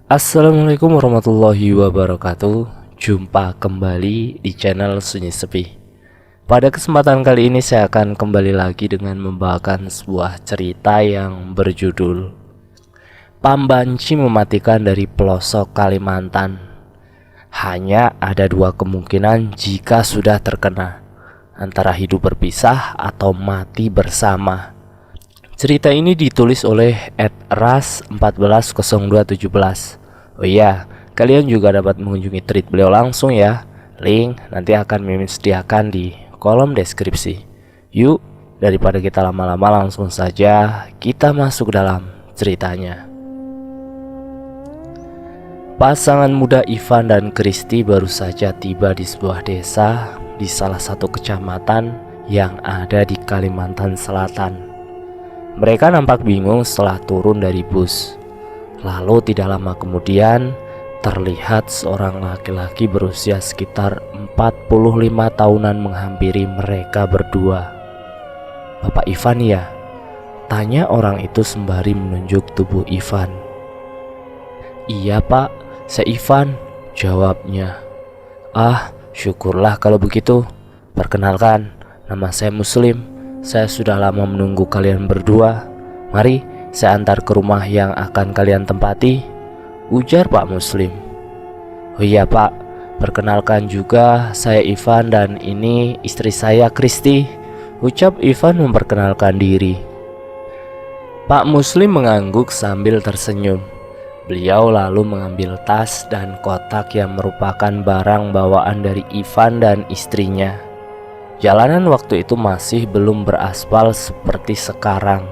Assalamualaikum warahmatullahi wabarakatuh. Jumpa kembali di channel Sunyi Sepi. Pada kesempatan kali ini saya akan kembali lagi dengan membawakan sebuah cerita yang berjudul Pambanci Mematikan dari Pelosok Kalimantan. Hanya ada dua kemungkinan jika sudah terkena, antara hidup berpisah atau mati bersama. Cerita ini ditulis oleh @ras140217. Oh iya, kalian juga dapat mengunjungi tweet beliau langsung ya. Link nanti akan Mimin sediakan di kolom deskripsi. Yuk, daripada kita lama-lama langsung saja kita masuk dalam ceritanya. Pasangan muda Ivan dan Kristi baru saja tiba di sebuah desa di salah satu kecamatan yang ada di Kalimantan Selatan. Mereka nampak bingung setelah turun dari bus. Lalu tidak lama kemudian terlihat seorang laki-laki berusia sekitar 45 tahunan menghampiri mereka berdua. "Bapak Ivan ya?" tanya orang itu sembari menunjuk tubuh Ivan. "Iya pak, saya Ivan," jawabnya. "Ah, syukurlah kalau begitu. Perkenalkan, nama saya Muslim. Saya sudah lama menunggu kalian berdua. Mari saya antar ke rumah yang akan kalian tempati," ujar Pak Muslim. "Oh iya Pak, perkenalkan juga saya Ivan dan ini istri saya Kristi," ucap Ivan memperkenalkan diri. Pak Muslim mengangguk sambil tersenyum. Beliau lalu mengambil tas dan kotak yang merupakan barang bawaan dari Ivan dan istrinya. Jalanan waktu itu masih belum beraspal seperti sekarang.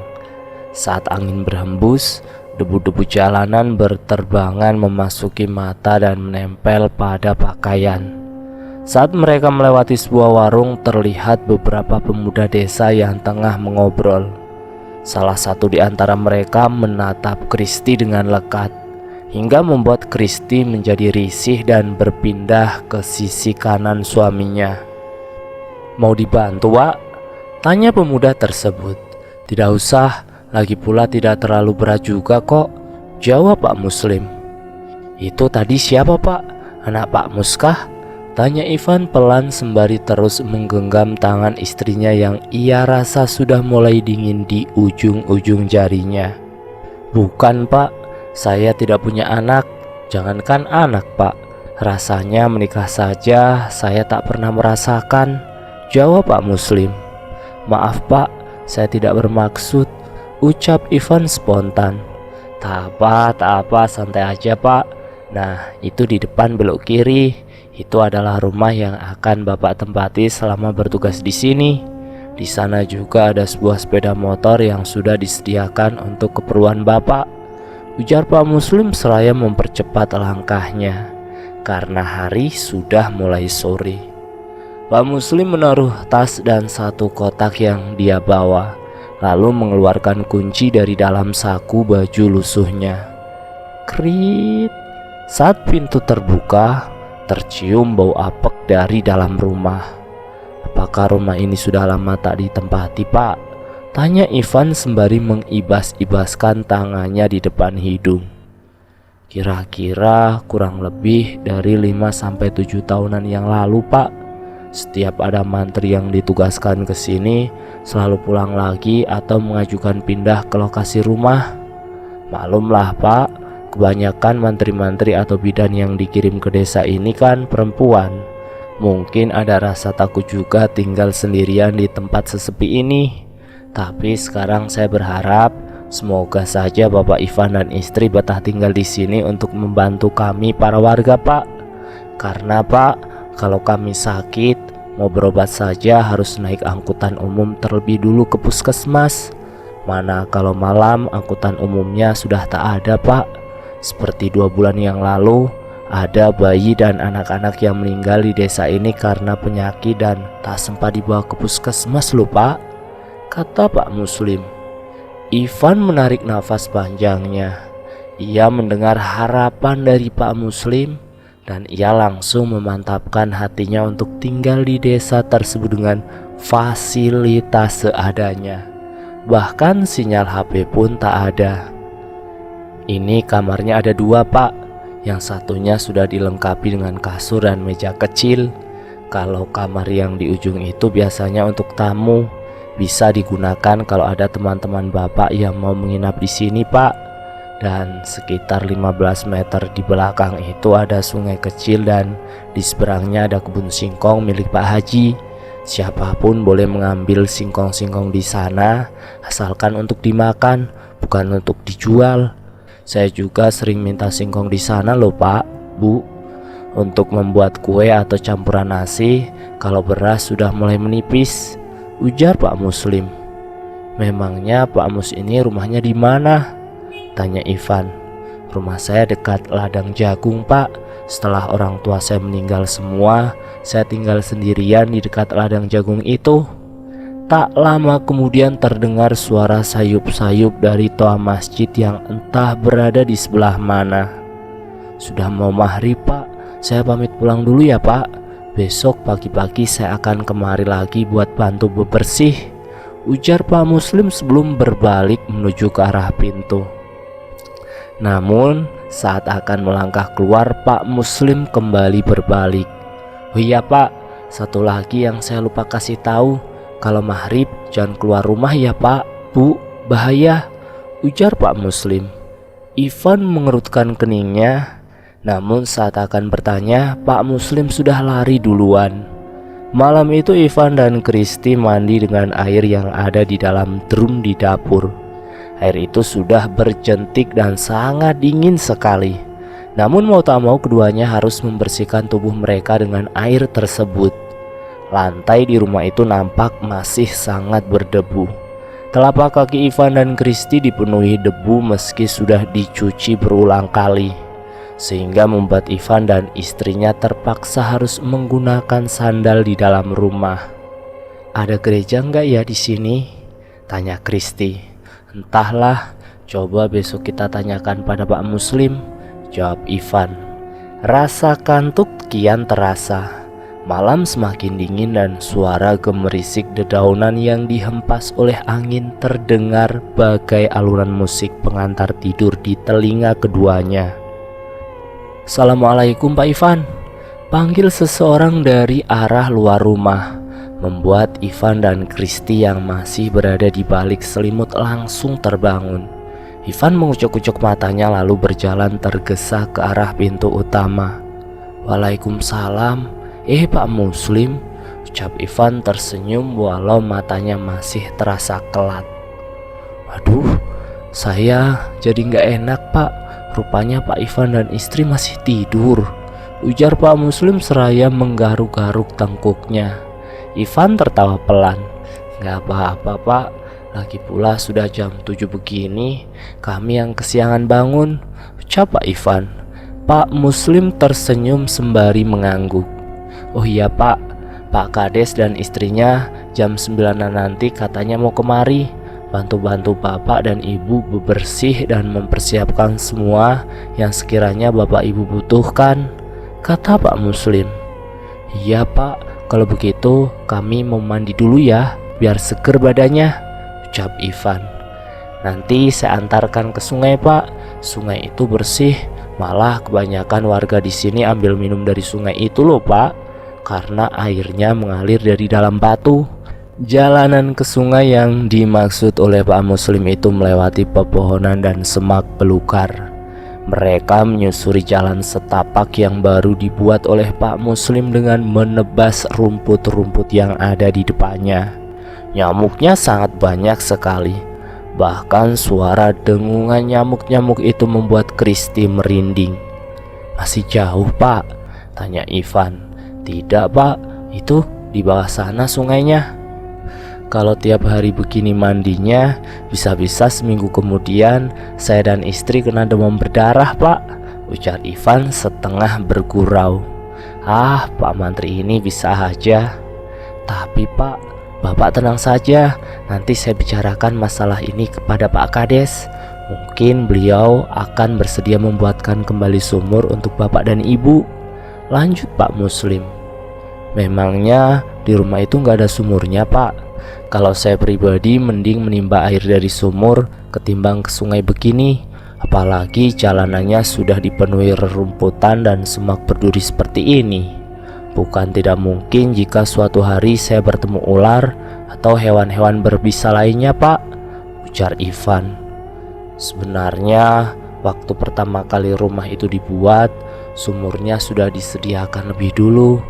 Saat angin berhembus, debu-debu jalanan berterbangan memasuki mata dan menempel pada pakaian. Saat mereka melewati sebuah warung, terlihat beberapa pemuda desa yang tengah mengobrol. Salah satu di antara mereka menatap Kristi dengan lekat, hingga membuat Kristi menjadi risih dan berpindah ke sisi kanan suaminya. "Mau dibantu, Wak?" tanya pemuda tersebut. "Tidak usah, lagi pula tidak terlalu berat juga kok," jawab Pak Muslim. "Itu tadi siapa Pak? Anak Pak Muskah?" tanya Ivan pelan sembari terus menggenggam tangan istrinya yang ia rasa sudah mulai dingin di ujung-ujung jarinya. "Bukan Pak, saya tidak punya anak. Jangankan anak Pak, rasanya menikah saja saya tak pernah merasakan," jawab Pak Muslim. "Maaf Pak, saya tidak bermaksud," ucap Ivan spontan. Tak apa, santai aja Pak. Nah, itu di depan belok kiri. Itu adalah rumah yang akan Bapak tempati selama bertugas di sini. Di sana juga ada sebuah sepeda motor yang sudah disediakan untuk keperluan Bapak," ujar Pak Muslim seraya mempercepat langkahnya karena hari sudah mulai sore. Pak Muslim menaruh tas dan satu kotak yang dia bawa, lalu mengeluarkan kunci dari dalam saku baju lusuhnya. Krit! Saat pintu terbuka, tercium bau apek dari dalam rumah. "Apakah rumah ini sudah lama tak ditempati, Pak?" tanya Ivan sembari mengibas-ibaskan tangannya di depan hidung. "Kira-kira kurang lebih dari 5-7 tahunan yang lalu, Pak. Setiap ada mantri yang ditugaskan ke sini selalu pulang lagi atau mengajukan pindah ke lokasi rumah. Maklumlah Pak, kebanyakan mantri-mantri atau bidan yang dikirim ke desa ini kan perempuan. Mungkin ada rasa takut juga tinggal sendirian di tempat sesepi ini. Tapi sekarang saya berharap semoga saja Bapak Ivan dan istri betah tinggal di sini untuk membantu kami para warga Pak. Karena Pak, kalau kami sakit, mau berobat saja harus naik angkutan umum terlebih dulu ke puskesmas. Mana kalau malam angkutan umumnya sudah tak ada Pak. Seperti 2 bulan yang lalu, ada bayi dan anak-anak yang meninggal di desa ini karena penyakit dan tak sempat dibawa ke puskesmas loh Pak," kata Pak Muslim. Ivan menarik nafas panjangnya. Ia mendengar harapan dari Pak Muslim dan ia langsung memantapkan hatinya untuk tinggal di desa tersebut dengan fasilitas seadanya. Bahkan sinyal HP pun tak ada. "Ini kamarnya ada 2 Pak, Yang satunya sudah dilengkapi dengan kasur dan meja kecil. Kalau kamar yang di ujung itu biasanya untuk tamu, bisa digunakan kalau ada teman-teman Bapak yang mau menginap di sini, Pak. Dan sekitar 15 meter di belakang itu ada sungai kecil dan di seberangnya ada kebun singkong milik Pak Haji. Siapapun boleh mengambil singkong-singkong di sana, asalkan untuk dimakan, bukan untuk dijual. Saya juga sering minta singkong di sana loh, Pak, Bu, untuk membuat kue atau campuran nasi kalau beras sudah mulai menipis, ujar Pak Muslim. Memangnya Pak Mus ini rumahnya di mana? Tanya Ivan. Rumah saya dekat ladang jagung, Pak. Setelah orang tua saya meninggal semua, saya tinggal sendirian di dekat ladang jagung itu. Tak lama kemudian terdengar suara sayup-sayup dari toa masjid yang entah berada di sebelah mana. Sudah mau maghrib, Pak. Saya pamit pulang dulu ya, Pak. Besok pagi-pagi saya akan kemari lagi buat bantu bebersih, ujar Pak Muslim sebelum berbalik menuju ke arah pintu. Namun saat akan melangkah keluar, Pak Muslim kembali berbalik. Oh iya, Pak, satu lagi yang saya lupa kasih tahu. Kalau maghrib jangan keluar rumah ya, Pak, Bu, bahaya, ujar Pak Muslim. Ivan mengerutkan keningnya. Namun saat akan bertanya, Pak Muslim sudah lari duluan. Malam itu Ivan dan Kristi mandi dengan air yang ada di dalam drum di dapur. Air itu sudah berjentik dan sangat dingin sekali. Namun mau tak mau keduanya harus membersihkan tubuh mereka dengan air tersebut. Lantai di rumah itu nampak masih sangat berdebu. Telapak kaki Ivan dan Kristi dipenuhi debu meski sudah dicuci berulang kali, sehingga membuat Ivan dan istrinya terpaksa harus menggunakan sandal di dalam rumah. Ada gereja nggak ya di sini? Tanya Kristi. Entahlah, coba besok kita tanyakan pada Pak Muslim, jawab Ivan. Rasa kantuk kian terasa. Malam semakin dingin dan suara gemerisik dedaunan yang dihempas oleh angin terdengar bagai alunan musik pengantar tidur di telinga keduanya. Assalamualaikum Pak Ivan, panggil seseorang dari arah luar rumah, membuat Ivan dan Kristi yang masih berada di balik selimut langsung terbangun. Ivan mengucuk-ucuk matanya lalu berjalan tergesa ke arah pintu utama. Waalaikumsalam, Pak Muslim, ucap Ivan tersenyum walau matanya masih terasa kelat. Waduh, saya jadi nggak enak, Pak. Rupanya Pak Ivan dan istri masih tidur, ujar Pak Muslim seraya menggaruk-garuk tengkuknya. Ivan tertawa pelan. Gak apa-apa, Pak, lagi pula sudah jam 7 begini, kami yang kesiangan bangun, ucap Pak Ivan. Pak Muslim tersenyum sembari mengangguk. Oh iya, Pak, Pak Kades dan istrinya jam 9 nanti katanya mau kemari, bantu-bantu Bapak dan Ibu bebersih dan mempersiapkan semua yang sekiranya Bapak Ibu butuhkan, kata Pak Muslim. Iya, Pak, kalau begitu kami mau mandi dulu ya, biar seger badannya, ucap Ivan. Nanti saya antarkan ke sungai, Pak. Sungai itu bersih, malah kebanyakan warga di sini ambil minum dari sungai itu loh, Pak, karena airnya mengalir dari dalam batu. Jalanan ke sungai yang dimaksud oleh Pak Muslim itu melewati pepohonan dan semak belukar. Mereka menyusuri jalan setapak yang baru dibuat oleh Pak Muslim dengan menebas rumput-rumput yang ada di depannya. Nyamuknya sangat banyak sekali. Bahkan suara dengungan nyamuk-nyamuk itu membuat Kristi merinding. Masih jauh, Pak? Tanya Ivan. Tidak, Pak, itu di bawah sana sungainya. Kalau tiap hari begini mandinya, bisa-bisa seminggu kemudian saya dan istri kena demam berdarah, Pak, ujar Ivan setengah bergurau. Ah, Pak Mantri ini bisa aja. Tapi Pak, Bapak tenang saja, nanti saya bicarakan masalah ini kepada Pak Kades. Mungkin beliau akan bersedia membuatkan kembali sumur untuk Bapak dan Ibu, lanjut Pak Muslim. Memangnya di rumah itu nggak ada sumurnya, Pak? Kalau saya pribadi mending menimba air dari sumur ketimbang ke sungai begini. Apalagi jalanannya sudah dipenuhi rerumputan dan semak berduri seperti ini. Bukan tidak mungkin jika suatu hari saya bertemu ular atau hewan-hewan berbisa lainnya, Pak, ujar Ivan. Sebenarnya waktu pertama kali rumah itu dibuat, sumurnya sudah disediakan lebih dulu.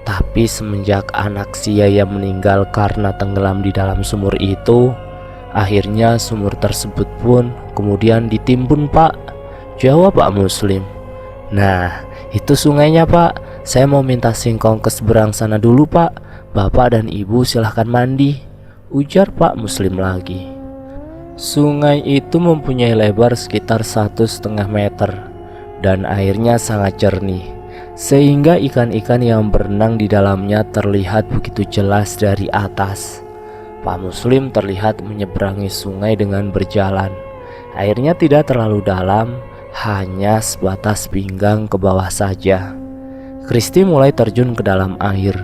Tapi semenjak anak saya meninggal karena tenggelam di dalam sumur itu, akhirnya sumur tersebut pun kemudian ditimbun, Pak, jawab Pak Muslim. Nah, itu sungainya, Pak. Saya mau minta singkong ke seberang sana dulu, Pak. Bapak dan Ibu silahkan mandi, ujar Pak Muslim lagi. Sungai itu mempunyai lebar sekitar 1,5 meter dan airnya sangat jernih, sehingga ikan-ikan yang berenang di dalamnya terlihat begitu jelas dari atas. Pak Muslim terlihat menyeberangi sungai dengan berjalan. Airnya tidak terlalu dalam, hanya sebatas pinggang ke bawah saja. Kristi mulai terjun ke dalam air.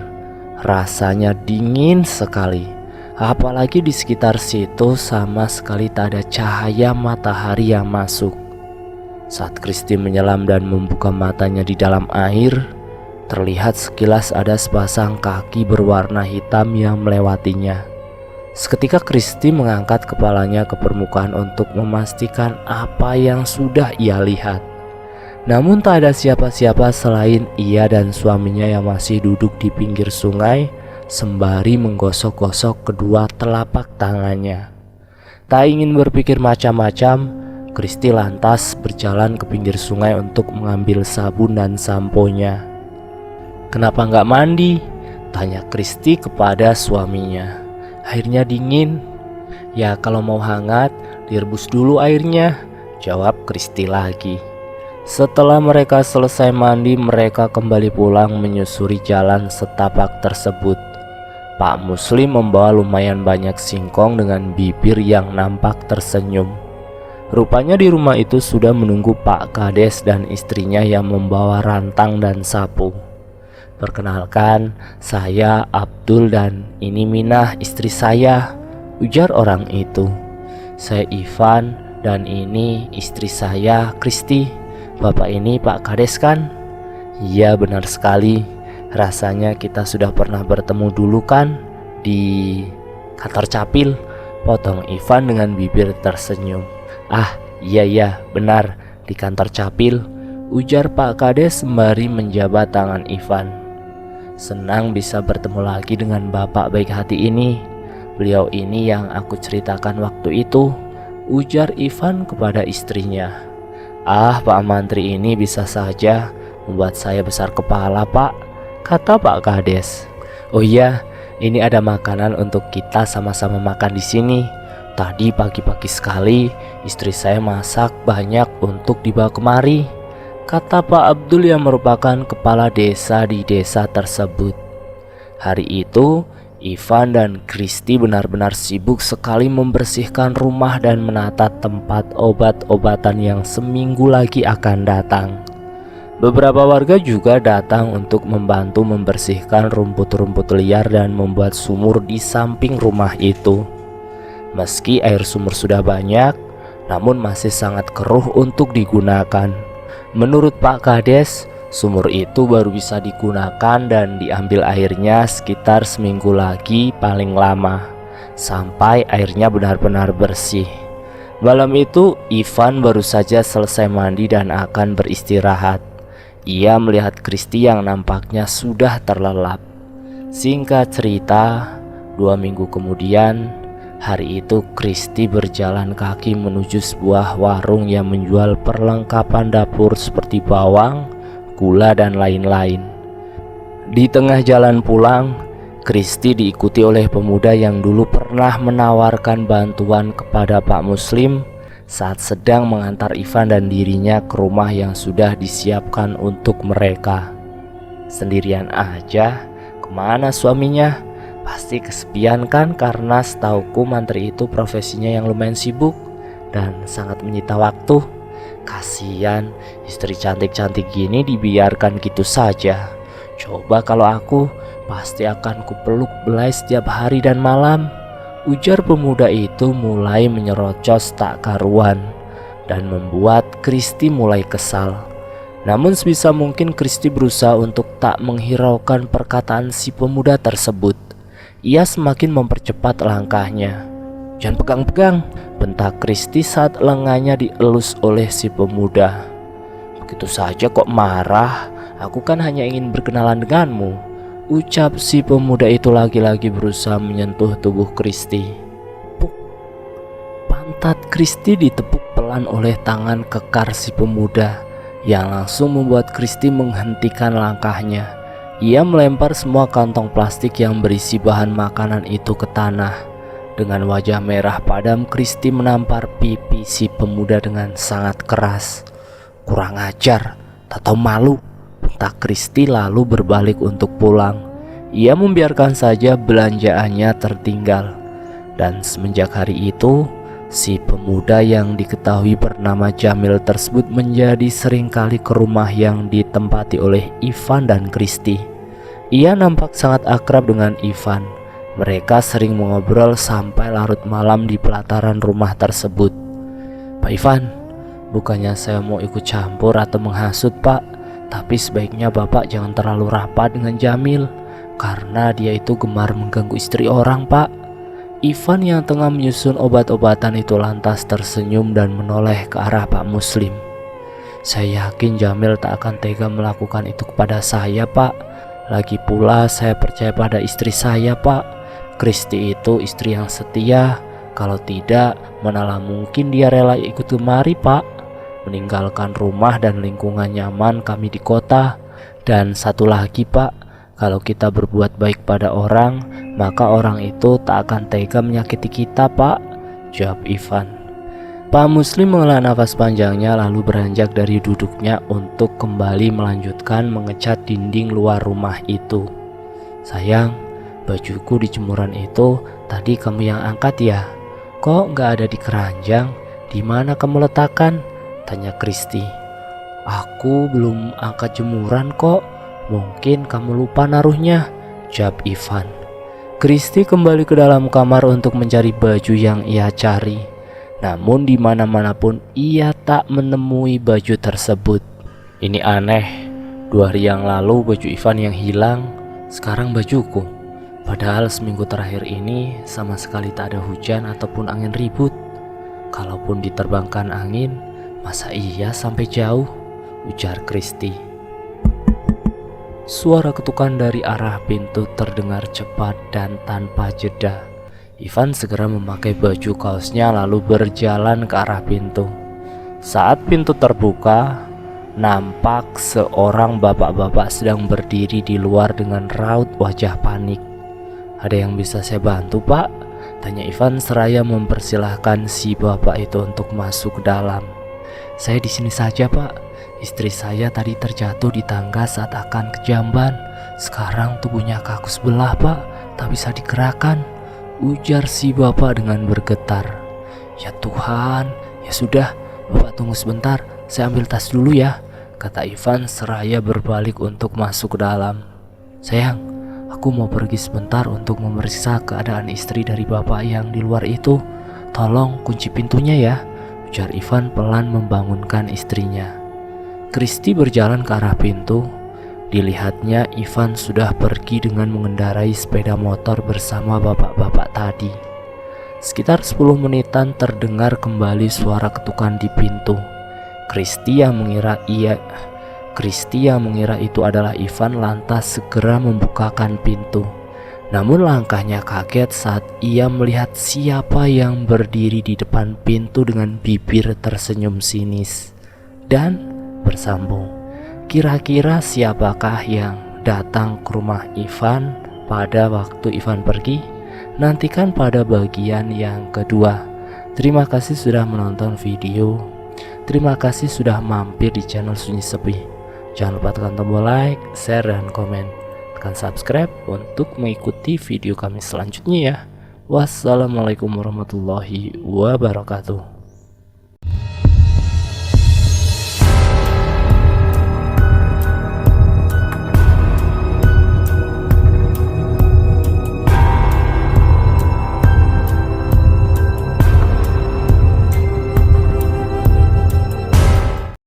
Rasanya dingin sekali. Apalagi di sekitar situ sama sekali tak ada cahaya matahari yang masuk. Saat Kristi menyelam dan membuka matanya di dalam air, terlihat sekilas ada sepasang kaki berwarna hitam yang melewatinya. Seketika Kristi mengangkat kepalanya ke permukaan untuk memastikan apa yang sudah ia lihat. Namun tak ada siapa-siapa selain ia dan suaminya yang masih duduk di pinggir sungai sembari menggosok-gosok kedua telapak tangannya. Tak ingin berpikir macam-macam, Kristi lantas berjalan ke pinggir sungai untuk mengambil sabun dan samponya. "Kenapa nggak mandi?" tanya Kristi kepada suaminya. "Airnya dingin." "Ya kalau mau hangat, direbus dulu airnya," jawab Kristi lagi. Setelah mereka selesai mandi, mereka kembali pulang menyusuri jalan setapak tersebut. Pak Muslim membawa lumayan banyak singkong dengan bibir yang nampak tersenyum. Rupanya di rumah itu sudah menunggu Pak Kades dan istrinya yang membawa rantang dan sapu. "Perkenalkan, saya Abdul dan ini Minah, istri saya," ujar orang itu. "Saya Ivan dan ini istri saya, Kristi. Bapak ini Pak Kades kan?" "Iya, benar sekali. Rasanya kita sudah pernah bertemu dulu kan di kantor Capil," potong Ivan dengan bibir tersenyum. "Ah, iya benar, di kantor Capil," ujar Pak Kades sembari menjabat tangan Ivan. "Senang bisa bertemu lagi dengan Bapak baik hati ini. Beliau ini yang aku ceritakan waktu itu," ujar Ivan kepada istrinya. "Ah, Pak Mantri ini bisa saja membuat saya besar kepala, Pak," kata Pak Kades. "Oh iya, ini ada makanan untuk kita sama-sama makan di sini. Tadi pagi-pagi sekali istri saya masak banyak untuk dibawa kemari," kata Pak Abdul yang merupakan kepala desa di desa tersebut. Hari itu Ivan dan Kristi benar-benar sibuk sekali membersihkan rumah dan menata tempat obat-obatan yang seminggu lagi akan datang. Beberapa warga juga datang untuk membantu membersihkan rumput-rumput liar dan membuat sumur di samping rumah itu. Meski air sumur sudah banyak, namun masih sangat keruh untuk digunakan. Menurut Pak Kades, sumur itu baru bisa digunakan dan diambil airnya sekitar seminggu lagi paling lama, sampai airnya benar-benar bersih. Malam itu Ivan baru saja selesai mandi dan akan beristirahat. Ia melihat Kristi yang nampaknya sudah terlelap. Singkat cerita, 2 minggu kemudian, hari itu Kristi berjalan kaki menuju sebuah warung yang menjual perlengkapan dapur seperti bawang, gula dan lain-lain. Di tengah jalan pulang, Kristi diikuti oleh pemuda yang dulu pernah menawarkan bantuan kepada Pak Muslim saat sedang mengantar Ivan dan dirinya ke rumah yang sudah disiapkan untuk mereka. "Sendirian aja? Kemana suaminya? Pasti kesepian kan, karena setauku mantri itu profesinya yang lumayan sibuk dan sangat menyita waktu. Kasian, istri cantik-cantik gini dibiarkan gitu saja. Coba kalau aku, pasti akan kupeluk belai setiap hari dan malam," ujar pemuda itu mulai menyerocos tak karuan. dan membuat Kristi mulai kesal. Namun sebisa mungkin Kristi berusaha untuk tak menghiraukan perkataan si pemuda tersebut. Ia semakin mempercepat langkahnya. "Jangan pegang-pegang," bentak Kristi saat lengannya dielus oleh si pemuda. "Begitu saja kok marah? Aku kan hanya ingin berkenalan denganmu," ucap si pemuda itu lagi-lagi berusaha menyentuh tubuh Kristi. Puk. Pantat Kristi ditepuk pelan oleh tangan kekar si pemuda yang langsung membuat Kristi menghentikan langkahnya. Ia melempar semua kantong plastik yang berisi bahan makanan itu ke tanah. Dengan wajah merah padam, Kristi menampar pipi si pemuda dengan sangat keras. "Kurang ajar, tak tahu malu," bentak Kristi lalu berbalik untuk pulang. Ia membiarkan saja belanjaannya tertinggal. Dan semenjak hari itu, si pemuda yang diketahui bernama Jamil tersebut menjadi seringkali ke rumah yang ditempati oleh Ivan dan Kristi. Ia nampak sangat akrab dengan Ivan. Mereka sering mengobrol sampai larut malam di pelataran rumah tersebut. "Pak Ivan, bukannya saya mau ikut campur atau menghasut, Pak, tapi sebaiknya Bapak jangan terlalu rapat dengan Jamil, karena dia itu gemar mengganggu istri orang, Pak." Ivan yang tengah menyusun obat-obatan itu lantas tersenyum dan menoleh ke arah Pak Muslim. "Saya yakin Jamil tak akan tega melakukan itu kepada saya, Pak. Lagi pula saya percaya pada istri saya, Pak. Kristi itu istri yang setia. Kalau tidak, manalah mungkin dia rela ikut kemari, Pak, meninggalkan rumah dan lingkungan nyaman kami di kota. Dan satu lagi, Pak, kalau kita berbuat baik pada orang, maka orang itu tak akan tega menyakiti kita, Pak," jawab Ivan. Pak Muslim menghela nafas panjangnya lalu beranjak dari duduknya untuk kembali melanjutkan mengecat dinding luar rumah itu. "Sayang, bajuku di jemuran itu tadi kamu yang angkat ya? Kok gak ada di keranjang? Di mana kamu letakkan?" tanya Kristi. "Aku belum angkat jemuran kok. Mungkin kamu lupa naruhnya," jawab Ivan. Kristi kembali ke dalam kamar untuk mencari baju yang ia cari. Namun di mana-mana pun ia tak menemui baju tersebut. "Ini aneh. 2 hari yang lalu baju Ivan yang hilang, sekarang bajuku. Padahal seminggu terakhir ini sama sekali tak ada hujan ataupun angin ribut. Kalaupun diterbangkan angin, masa iya sampai jauh?" ujar Kristi. Suara ketukan dari arah pintu terdengar cepat dan tanpa jeda. Ivan segera memakai baju kaosnya lalu berjalan ke arah pintu. Saat pintu terbuka, nampak seorang bapak-bapak sedang berdiri di luar dengan raut wajah panik. "Ada yang bisa saya bantu, Pak?" tanya Ivan seraya mempersilahkan si bapak itu untuk masuk ke dalam. "Saya di sini saja, Pak. Istri saya tadi terjatuh di tangga saat akan ke jamban. Sekarang tubuhnya kaku sebelah, Pak, tak bisa digerakkan," ujar si bapak dengan bergetar. "Ya Tuhan, ya sudah, Bapak tunggu sebentar, saya ambil tas dulu ya," kata Ivan seraya berbalik untuk masuk ke dalam. "Sayang, aku mau pergi sebentar untuk memeriksa keadaan istri dari Bapak yang di luar itu. Tolong kunci pintunya ya," ujar Ivan pelan membangunkan istrinya. Kristi berjalan ke arah pintu. Dilihatnya Ivan sudah pergi dengan mengendarai sepeda motor bersama bapak-bapak tadi. Sekitar 10 menitan terdengar kembali suara ketukan di pintu. Kristi yang mengira itu adalah Ivan lantas segera membukakan pintu. Namun langkahnya kaget saat ia melihat siapa yang berdiri di depan pintu dengan bibir tersenyum sinis. Dan bersambung, "Kira-kira siapakah yang datang ke rumah Ivan pada waktu Ivan pergi? Nantikan pada bagian yang kedua. Terima kasih sudah menonton video. Terima kasih sudah mampir di channel Sunyi Sepi. Jangan lupa tekan tombol like, share, dan komen. Tekan subscribe untuk mengikuti video kami selanjutnya ya. Wassalamualaikum warahmatullahi wabarakatuh.